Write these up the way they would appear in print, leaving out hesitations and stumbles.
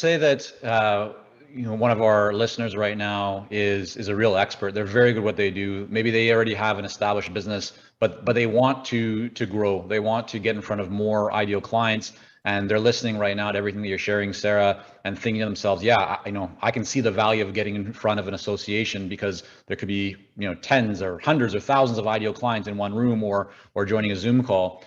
say that one of our listeners right now is a real expert. They're very good at what they do. Maybe they already have an established business, but they want to grow. They want to get in front of more ideal clients, and they're listening right now to everything that you're sharing, Sarah, and thinking to themselves, yeah, I can see the value of getting in front of an association, because there could be tens or hundreds or thousands of ideal clients in one room, or joining a Zoom call.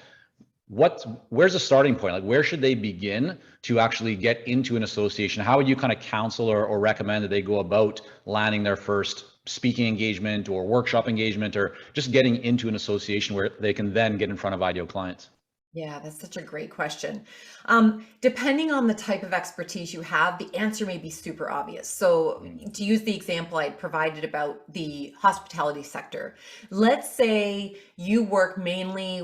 Where's the starting point? Like, where should they begin to actually get into an association? How would you kind of counsel or recommend that they go about landing their first speaking engagement or workshop engagement, or just getting into an association where they can then get in front of ideal clients? Yeah, that's such a great question. Depending on the type of expertise you have, the answer may be super obvious. So, to use the example I provided about the hospitality sector, let's say you work mainly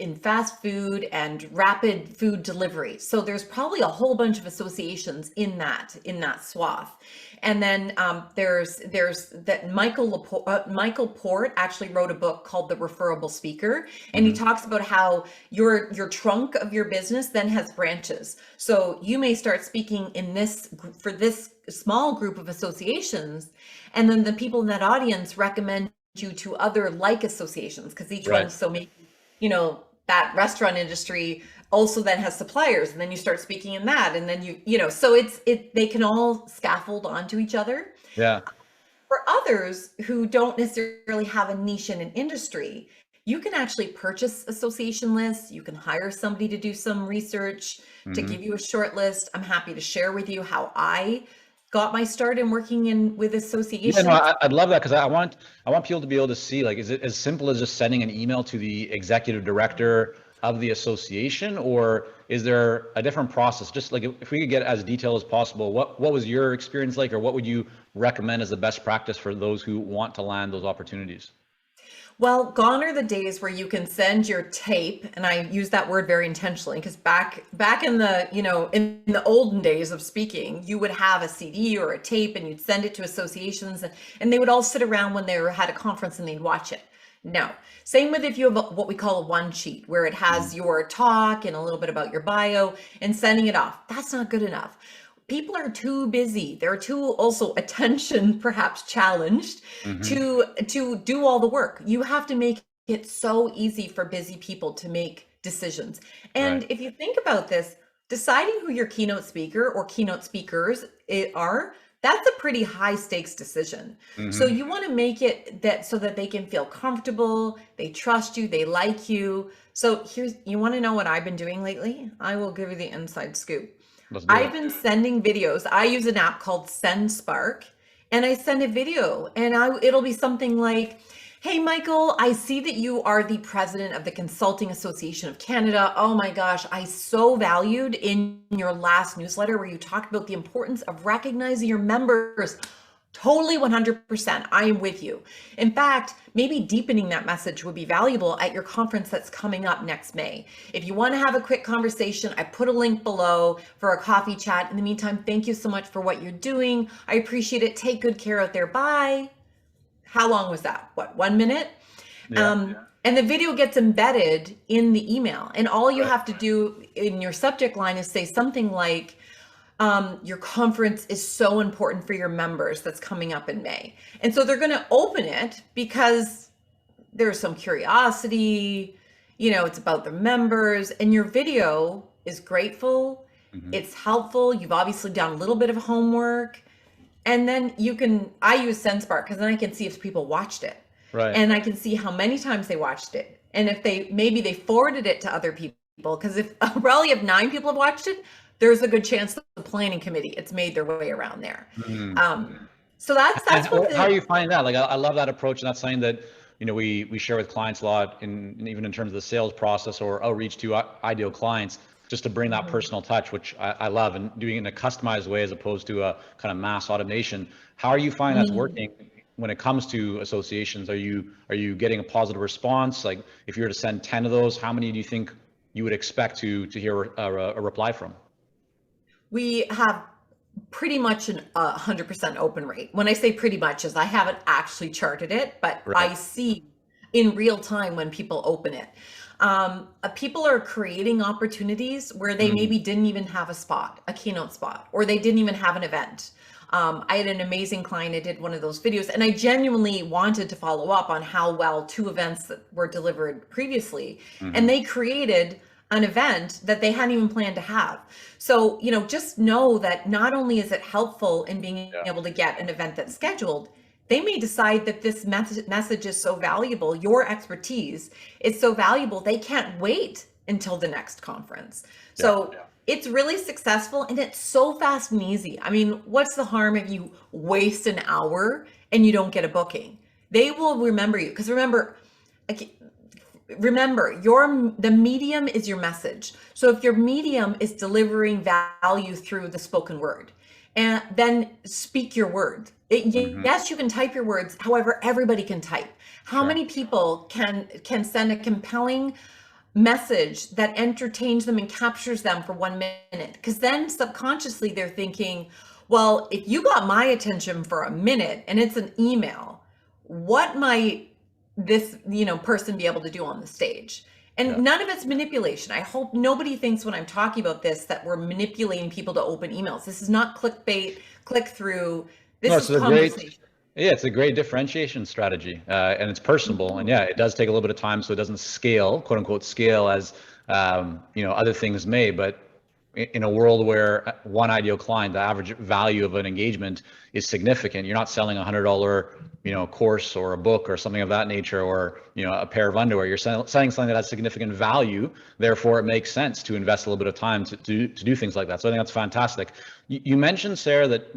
in fast food and rapid food delivery. So there's probably a whole bunch of associations in that swath. And then there's that Michael Port actually wrote a book called The Referable Speaker, and he talks about how your trunk of your business then has branches. So you may start speaking for this small group of associations, and then the people in that audience recommend you to other like associations, because each Right. one's so maybe that restaurant industry also then has suppliers, and then you start speaking in that, and then so they can all scaffold onto each other. Yeah. For others who don't necessarily have a niche in an industry, you can actually purchase association lists. You can hire somebody to do some research, to give you a short list. I'm happy to share with you how I got my start in working with Yeah, no, associations. I'd love that, because I want people to be able to see, like, is it as simple as just sending an email to the executive director of the association, or is there a different process? Just like, if we could get as detailed as possible, what was your experience like, or what would you recommend as the best practice for those who want to land those opportunities? Well, gone are the days where you can send your tape, and I use that word very intentionally, because back in the in the olden days of speaking, you would have a CD or a tape, and you'd send it to associations, and they would all sit around when they had a conference and they'd watch it. No. Same with if you have what we call a one sheet, where it has your talk and a little bit about your bio, and sending it off. That's not good enough. People are too busy. They're too also attention perhaps challenged to do all the work. You have to make it so easy for busy people to make decisions. And Right. if you think about this, deciding who your keynote speaker or keynote speakers are, that's a pretty high stakes decision. So Hmm. you want to make it so that they can feel comfortable, they trust you, they like you. So you want to know what I've been doing lately? I will give you the inside scoop. Let's do I've it. been sending videos. I use an app called SendSpark, and I send a video, and it'll be something like, "Hey Michael, I see that you are the president of the Consulting Association of Canada. Oh my gosh, I so valued in your last newsletter where you talked about the importance of recognizing your members. Totally 100%. I am with you. In fact, maybe deepening that message would be valuable at your conference that's coming up next May. If you want to have a quick conversation, I put a link below for a coffee chat. In the meantime, thank you so much for what you're doing. I appreciate it. Take good care out there. Bye." How long was that? What, 1 minute? Yeah. And the video gets embedded in the email. And all you Right. have to do in your subject line is say something like, your conference is so important for your members that's coming up in May. And so they're going to open it because there's some curiosity, it's about the members, and your video is grateful. Hmm. It's helpful. You've obviously done a little bit of homework. And then I use SendSpark because then I can see if people watched it, Right. and I can see how many times they watched it. And if maybe they forwarded it to other people, because if a rally of 9 people have watched it, there's a good chance that the planning committee, it's made their way around there. Mhm. So that's And what how are you finding that? Like, I love that approach, and that's something that we share with clients a lot, even in terms of the sales process or outreach to ideal clients, just to bring that personal touch, which I love, and doing it in a customized way as opposed to a kind of mass automation. How are you finding that's working when it comes to associations? Are you getting a positive response? Like, if you were to send 10 of those, how many do you think you would expect to hear a reply from? we have pretty much an 100% open rate. When I say pretty much, is I haven't actually charted it, but Right. I see in real time when people open it. People are creating opportunities where they maybe didn't even have a spot, a keynote spot, or they didn't even have an event. I had an amazing client. I did one of those videos, and I genuinely wanted to follow up on how well 2 events that were delivered previously, and they created an event that they hadn't even planned to have. So, just know that not only is it helpful in being able to get an event that's scheduled, they may decide that this message is so valuable, your expertise is so valuable, they can't wait until the next conference. So it's really successful, and it's so fast and easy. I mean, what's the harm if you waste an hour and you don't get a booking? They will remember you, because remember, the medium is your message. So if your medium is delivering value through the spoken word, and then speak your word. Yes, you can type your words. However, everybody can type. How many people can send a compelling message that entertains them and captures them for 1 minute? Because then subconsciously they're thinking, well, if you got my attention for a minute and it's an email, what might this person be able to do on the stage? And none of it's manipulation. I hope nobody thinks when I'm talking about this that we're manipulating people to open emails. This is not clickbait, click through. This is conversation. It's a great differentiation strategy, and it's personable. And it does take a little bit of time, so it doesn't scale, quote unquote, scale as other things may. But in a world where one ideal client, the average value of an engagement is significant, you're not selling $100 course or a book or something of that nature, or a pair of underwear. You're selling something that has significant value. Therefore, it makes sense to invest a little bit of time to do things like that. So I think that's fantastic. You mentioned, Sarah, that